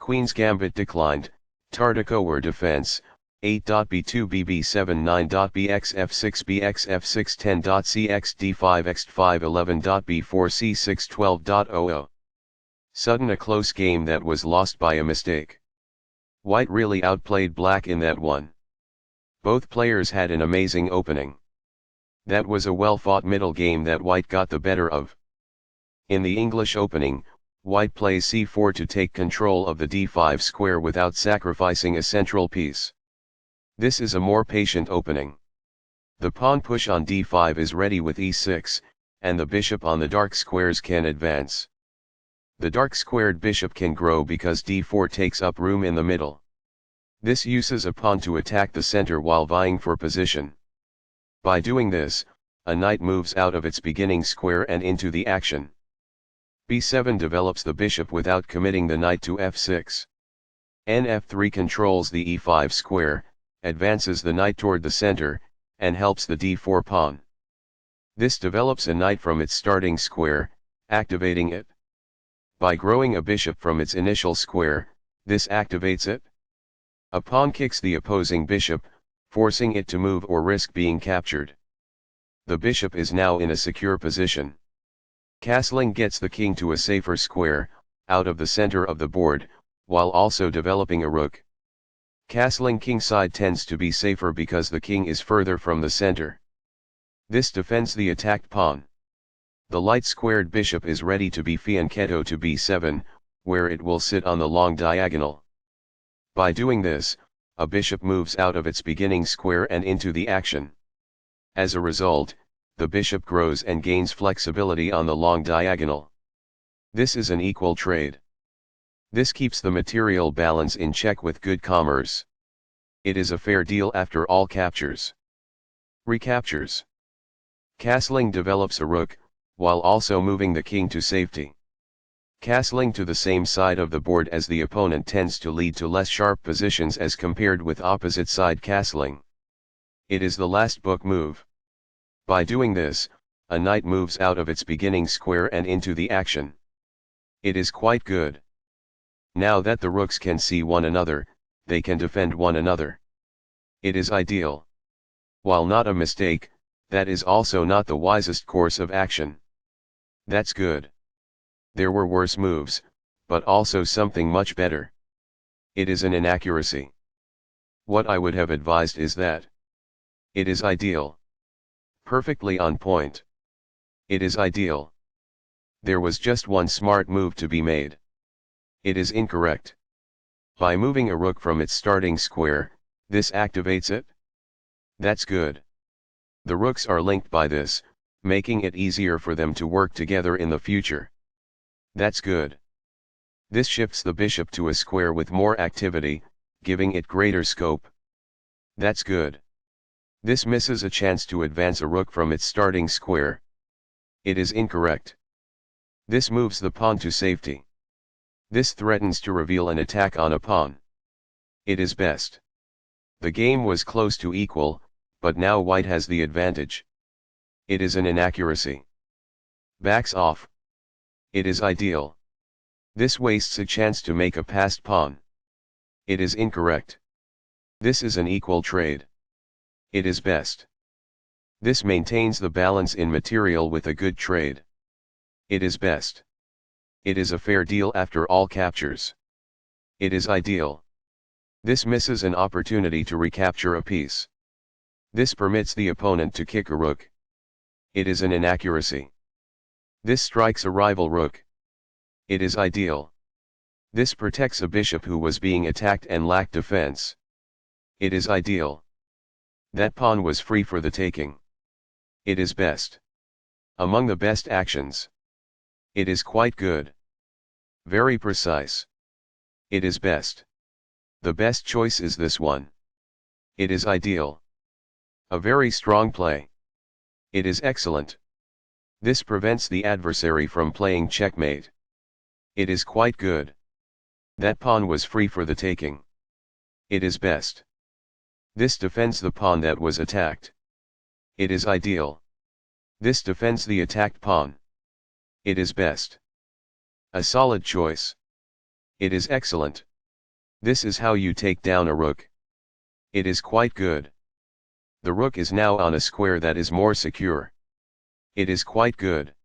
Queen's Gambit declined, Tartakower defense, 8.Be2 Bb7 9.Bxf6 Bxf6 10.cx d5 x5 11.b4 c6 12.00. Sudden a close game that was lost by a mistake. White really outplayed black in that one. Both players had an amazing opening. That was a well-fought middle game that White got the better of. In the English opening, White plays c4 to take control of the d5 square without sacrificing a central piece. This is a more patient opening. The pawn push on d5 is ready with e6, and the bishop on the dark squares can advance. The dark squared bishop can grow because d4 takes up room in the middle. This uses a pawn to attack the center while vying for position. By doing this, a knight moves out of its beginning square and into the action. b7 develops the bishop without committing the knight to f6. Nf3 controls the e5 square, advances the knight toward the center, and helps the d4 pawn. This develops a knight from its starting square, activating it. By growing a bishop from its initial square, this activates it. A pawn kicks the opposing bishop, forcing it to move or risk being captured. The bishop is now in a secure position. Castling gets the king to a safer square, out of the center of the board, while also developing a rook. Castling kingside tends to be safer because the king is further from the center. This defends the attacked pawn. The light squared bishop is ready to be fianchetto to b7, where it will sit on the long diagonal. By doing this, a bishop moves out of its beginning square and into the action. As a result, the bishop grows and gains flexibility on the long diagonal. This is an equal trade. This keeps the material balance in check with good commerce. It is a fair deal after all captures. Recaptures. Castling develops a rook, while also moving the king to safety. Castling to the same side of the board as the opponent tends to lead to less sharp positions as compared with opposite side castling. It is the last book move. By doing this, a knight moves out of its beginning square and into the action. It is quite good. Now that the rooks can see one another, they can defend one another. It is ideal. While not a mistake, that is also not the wisest course of action. That's good. There were worse moves, but also something much better. It is an inaccuracy. What I would have advised is that. It is ideal. Perfectly on point. It is ideal. There was just one smart move to be made. It is incorrect. By moving a rook from its starting square, this activates it. That's good. The rooks are linked by this, making it easier for them to work together in the future. That's good. This shifts the bishop to a square with more activity, giving it greater scope. That's good. This misses a chance to advance a rook from its starting square. It is incorrect. This moves the pawn to safety. This threatens to reveal an attack on a pawn. It is best. The game was close to equal, but now white has the advantage. It is an inaccuracy. Backs off. It is ideal. This wastes a chance to make a passed pawn. It is incorrect. This is an equal trade. It is best. This maintains the balance in material with a good trade. It is best. It is a fair deal after all captures. It is ideal. This misses an opportunity to recapture a piece. This permits the opponent to kick a rook. It is an inaccuracy. This strikes a rival rook. It is ideal. This protects a bishop who was being attacked and lacked defense. It is ideal. That pawn was free for the taking. It is best. Among the best actions. It is quite good. Very precise. It is best. The best choice is this one. It is ideal. A very strong play. It is excellent. This prevents the adversary from playing checkmate. It is quite good. That pawn was free for the taking. It is best. This defends the pawn that was attacked. It is ideal. This defends the attacked pawn. It is best. A solid choice. It is excellent. This is how you take down a rook. It is quite good. The rook is now on a square that is more secure. It is quite good.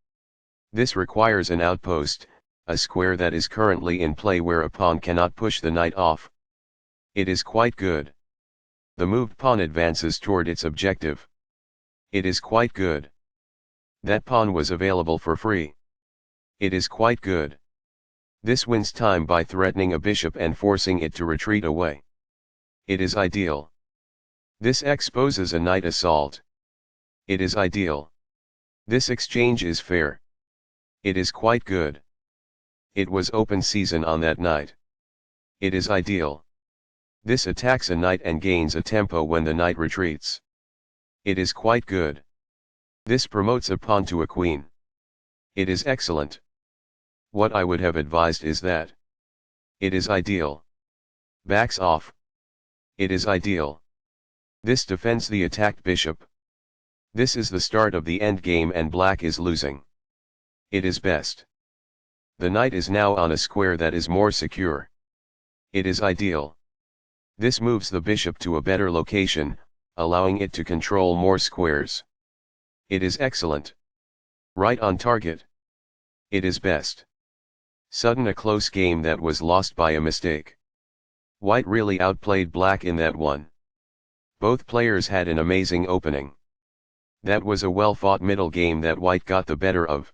This requires an outpost, a square that is currently in play where a pawn cannot push the knight off. It is quite good. The moved pawn advances toward its objective. It is quite good. That pawn was available for free. It is quite good. This wins time by threatening a bishop and forcing it to retreat away. It is ideal. This exposes a knight assault. It is ideal. This exchange is fair. It is quite good. It was open season on that knight. It is ideal. This attacks a knight and gains a tempo when the knight retreats. It is quite good. This promotes a pawn to a queen. It is excellent. What I would have advised is that. It is ideal. Backs off. It is ideal. This defends the attacked bishop. This is the start of the endgame and black is losing. It is best. The knight is now on a square that is more secure. It is ideal. This moves the bishop to a better location, allowing it to control more squares. It is excellent. Right on target. It is best. Sudden a close game that was lost by a mistake. White really outplayed black in that one. Both players had an amazing opening. That was a well-fought middle game that white got the better of.